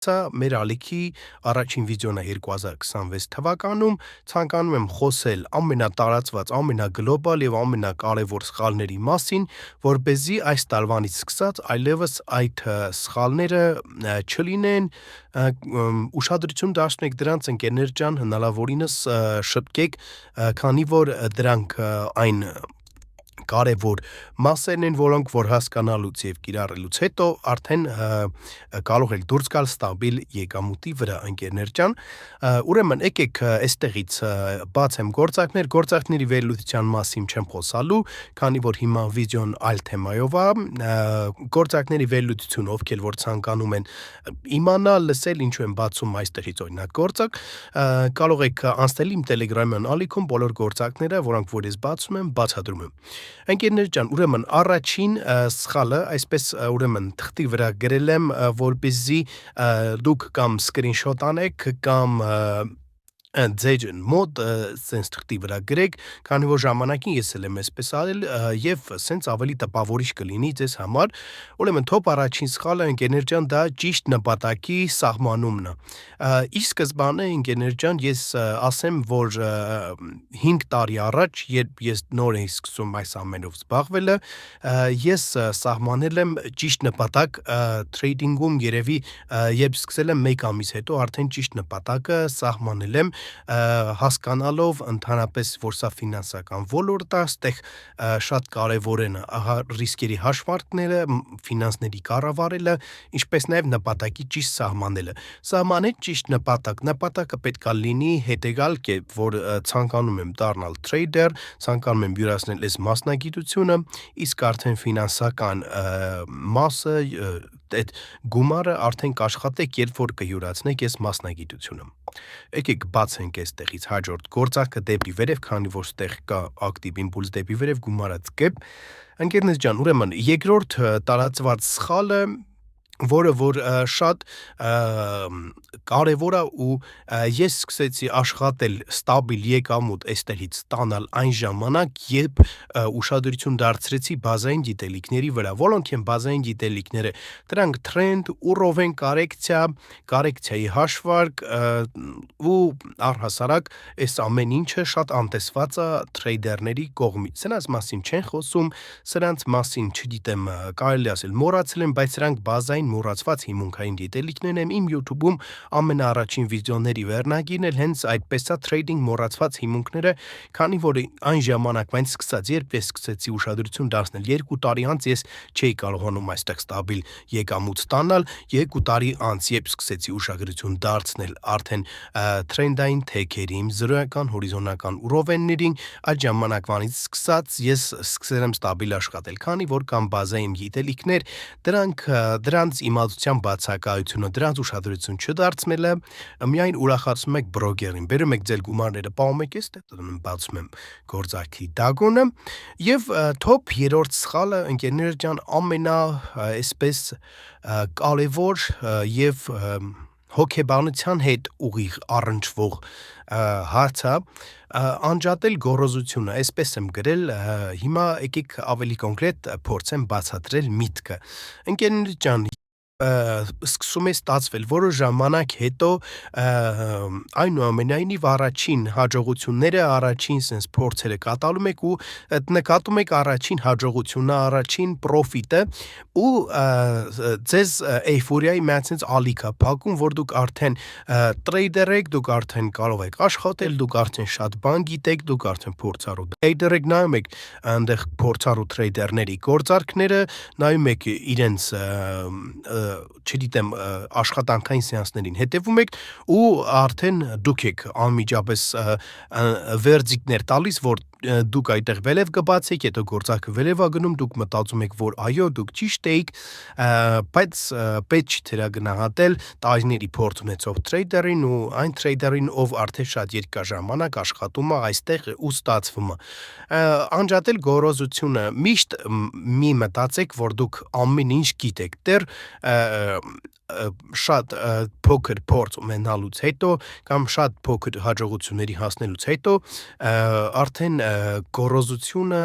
Սա մեր ալիքի առաջին վիդեոն է 2026 թվականում, ցանկանում եմ խոսել ամենատարածված, ամենագլոբալ եւ ամենակարևոր սխալների մասին, որպեսզի այս տարվանից սկսած այլևս այդ սխալները չլինեն, ուշադրություն դարձնեք դրանց ընկերներ ջան, հնարավորինս շտկեք, քանի որ դրանք այն կարևոր մասերն են, որոնք որ հասկանալուց եւ կիրառելուց հետո արդեն կարող եք դուրս գալ ստաբիլ եկամուտի վրա, ընկերներ ջան։ Ուրեմն եկեք այստեղից բացեմ գործարքների վերլուծության մասին չեմ խոսալու, քանի որ հիմա վիդեոն այլ թեմայով է, գործարքների վերլուծություն ովքեր որ ցանկանում են իմանալ, լսել ինչու են բացում այստեղից օրինակ գործարք, կարող եք անցնել իմ Telegram-յան ալիքում բոլոր գործարքները, որոնք որ ես բացում եմ, բացատրում եմ։ Ընկերներ ջան, ուրեմն առաջին սխալը, այսպես ուրեմն թղթի վրա գրել եմ, որպեսզի դուք կամ սկրինշոտ անեք կամ ձեր մոտ սենց թղթի վրա գրեք, քանի որ ժամանակին ես էլ եմ այսպես արել եւ սենց ավելի տպավորիչ կլինի ձեզ համար։ Ուրեմն top առաջին սխալը ընկերներ ջան, դա ճիշտ նպատակի սահմանումն է։ Ի սկզբանե ընկերներ ջան, ես ասեմ, որ 5 տարի առաջ, երբ ես նոր էի սկսում այս ամենով զբաղվելը, ես սահմանել եմ ճիշտ նպատակ թրեյդինգում, երևի երբ սկսել եմ 1 ամիս հետո արդեն ճիշտ նպատակը սահմանել եմ, հասկանալով ընդհանրապես, որ սա ֆինանսական ոլորտ է, այստեղ շատ կարևոր են ռիսկերի հաշվարկները, ֆինանսների կառավարելը, ինչպես նաև նպատակի ճիշտ սահմանելը։ Սահմանել ճիշտ նպատակը պետք է լինի հետեւյալ կերպ, որ ցանկանում եմ դառնալ trader, ցանկանում եմ յուրացնել այս մասնագիտությունը, իսկ արդեն ֆինանսական մասը, այդ գումարը արդեն կաշխատեք, երբ որ կյուրացնեք այս մասնագիտությունը։ Եկեք բացենք այստեղից հաջորդ գործարքը դեպի վերև, քանի որ ստեղ կա ակտիվ իմպուլս դեպի վերև գումարած կեપ։ Ընկերներ ջան, ուրեմն երկրորդ տարածված սխալը, որը որ շատ կարևոր է ու ես սկսեցի աշխատել ստաբիլ եկամուտ այստեղից ստանալ այն ժամանակ, երբ ուշադրություն դարձրեցի բազային գիտելիքների վրա, որոնք են բազային գիտելիքները, դրանք trend, ուռովեն կարեկցիայի հաշվարկ ու առհասարակ այս ամեն ինչը շատ անտեսված է թրեյդերների կողմից։ Սրանց մասին չեն խոսում, սրանց մասին չգիտեմ, կարելի ասել մոռացել են, բայց սրանք բազային մոռացված հիմունքային գիտելիքներն են, իմ YouTube-ում ամենաառաջին վիդեոների վերնագիրն էլ հենց այդպես է trading մոռացված հիմունքները, քանի որ այն ժամանակվանից սկսած, երբ ես սկսեցի ուշադրություն դարձնել 2 տարի անց ես չէի կարողանում այստեղ ստաբիլ եկամուտ ստանալ, 2 տարի անց երբ սկսեցի ուշադրություն դարձնել արդեն trend-ային թեքերին, զրոյական, հորիզոնական ուռովեններին, այդ ժամանակվանից սկսած ես սկսել եմ ստաբիլ աշխատել, քանի որ կամ բազային գիտելիքներ, դրանց իմացության բացակայությունը, դրանց ուշադրություն չդարձնելը միայն ուրախացնում եք բրոկերին, բերում եք ձեր գումարները, պահում եք այստեղ, բացում եմ գործարքի դագոնը եւ top 3-րդ սխալը, ընկերներ ջան, այսպես կարևոր եւ հոգեբանության հետ ուղիղ առնչվող հարցը անջատել գոռոզությունը, այսպես եմ գրել, հիմա եկեք ավելի կոնկրետ փորձեմ բացատրել միտքը։ Ընկերներ ջան, սկսում է ստացվել որոշ ժամանակ հետո այնուամենայնիվ առաջին հաջողությունները, առաջին sense փորձերը կատարում եք ու նկատում եք առաջին հաջողությունը, առաջին պրոֆիտը ու ձեզ էյֆորիայի մեծ sense ալիքա փակում, որ դուք արդեն տրեյդեր եք, դուք արդեն կարող եք աշխատել, դուք արդեն շատ բան գիտեք, դուք արդեն փորձառու տրեյդեր եք, նայում եք այնտեղ փորձառու տրեյդերների գործարքները, նայում եք իրենց չգիտեմ աշխատանքային սեանսներին հետևում եք ու արդեն դուք եք անմիջապես վերդիկտներ տալիս, որ դուք այդտեղ վերև կբացեք, հետո գործարքը վերև է գնում, դուք մտածում եք, որ այո, դուք ճիշտ էիք, բայց պետք չի թերագնահատել տարիների փորձ ունեցող տրեյդերին ու այն տրեյդերին, ով արդեն շատ երկար ժամանակ աշխատում է այստեղ ու ստացվում է։ Անջատել գոռոզությունը, միշտ մի մտածեք, որ դուք ամեն ինչ գիտեք, դեռ շատ փոքր փորձ ունենալուց հետո կամ շատ փոքր հաջողությունների հասնելուց հետո արդեն գոռոզությունը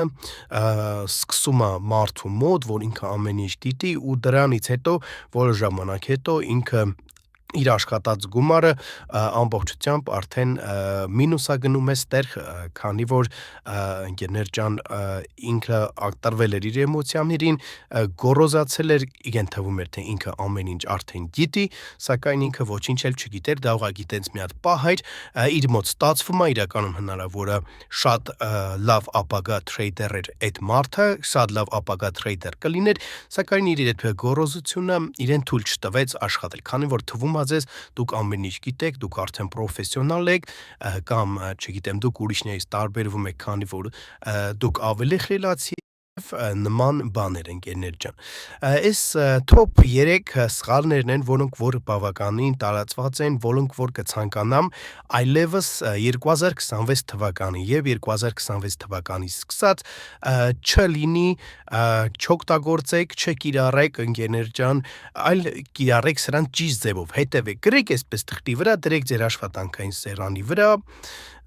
սկսում է մարդու մոտ, որ ինքը ամեն ինչ գիտի ու դրանից հետո որոշ ժամանակ հետո ինքը իր աշխատած գումարը ամբողջությամբ արդեն մինուսագնում է ստեղ, քանի որ ընկերներ ջան ինքը ակտարվել էր իր էմոցիաներին, գոռոզացել էր, իրեն թվում էր, թե ինքը ամեն ինչ արդեն գիտի, սակայն ինքը ոչինչ էլ չգիտեր, դա ուղղակի տենց մի հատ պահ էր, իր մոտ ստացվում է, իրականում հնարավոր է շատ լավ ապագա թրեյդեր էր այդ մարդը, շատ լավ ապագա թրեյդեր կլիներ, սակայն իր այդ գոռոզությունը իրեն թույլ չտվեց աշխատել, քանի որ թվում ձեզ դուք ամեն ինչ գիտեք, դուք արդեն պրոֆեսիոնալ եք, կամ չգիտեմ, դուք ուրիշներից տարբերվում եք, քանի որ դուք ավելի խելացի նման բաներ ընկերներ ջան։ Այս top 3 սխալներն են, որոնք որ բավականին տարածված են, որոնք որ կցանկանամ այլևս 2026 թվականի եւ 2026 թվականից սկսած չլինի, չօգտագործեք, չկիրառեք ընկերներ ջան, այլ կիրառեք սրան ճիշտ ձևով, հետևեք, գրեք այսպես թղթի վրա, դրեք ձեր աշխատանքային սեղանի վրա,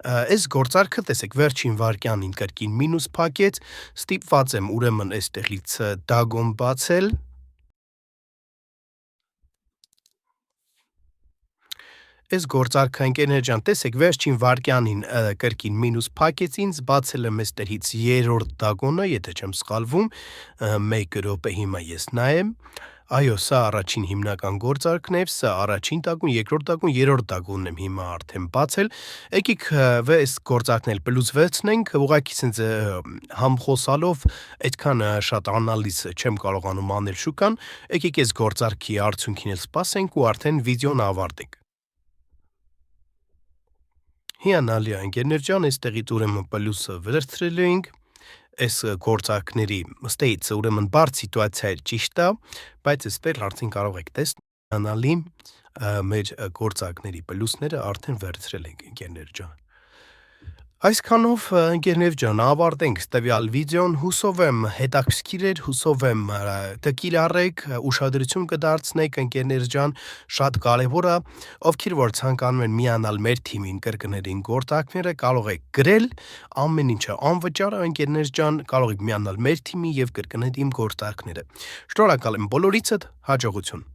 այս գործարքը տեսեք վերջին վարքյանին կրկին մինուս փակեց, ստիպված եմ ուրեմն այստեղից դագոն բացել, այս գործարքը ընկերներ ջան, տեսեք վերջին վարքյանին կրկին մինուս փակեց ինձ, բացել եմ այստեղից երրորդ դագոնը, եթե չեմ սխալվում, 1 րոպե հիմա ես նայեմ, այո, սա առաջին հիմնական գործարքն է, սա առաջին դագուն, երկրորդ դագուն, երրորդ դագունն եմ հիմա արդեն բացել, եկեք այս գործարքն էլ պլյուսվեցնենք, ուղղակի սենց համխոսալով այդքան շատ անալիզ չեմ կարողանում անել շուկան, եկեք այս գործարքի արդյունքին էլ սպասենք ու արդեն վիդեոն ավարտենք։ Հիանալի է ընկերներ ջան, այստեղից ուրեմն պլյուսը վերցրել ենք, այս գործարքների ստեյցը ուրեմն բարդ սիտուացիա էր ճիշտ է, բայց այսպես արդեն կարող եք տեսնանալի մեր գործարքների պլյուսները արդեն վերցրել ենք ընկերներ ջան։ Այսքանով ընկերներ ջան, ավարտենք տվյալ վիդեոն, հուսով եմ հետաքրքիր էր, հուսով եմ կկիրառեք, ուշադրություն կդարձնեք ընկերներ ջան, շատ կարևոր է, ովքեր որ ցանկանում են միանալ մեր թիմին կրկներին գործարքները, կարող եք գրել, ամեն ինչը անվճար է ընկերներ ջան, կարող եք միանալ մեր թիմի եւ կրկնել իմ գործարքները։ Շնորհակալ եմ բոլորիցդ, հաջողություն։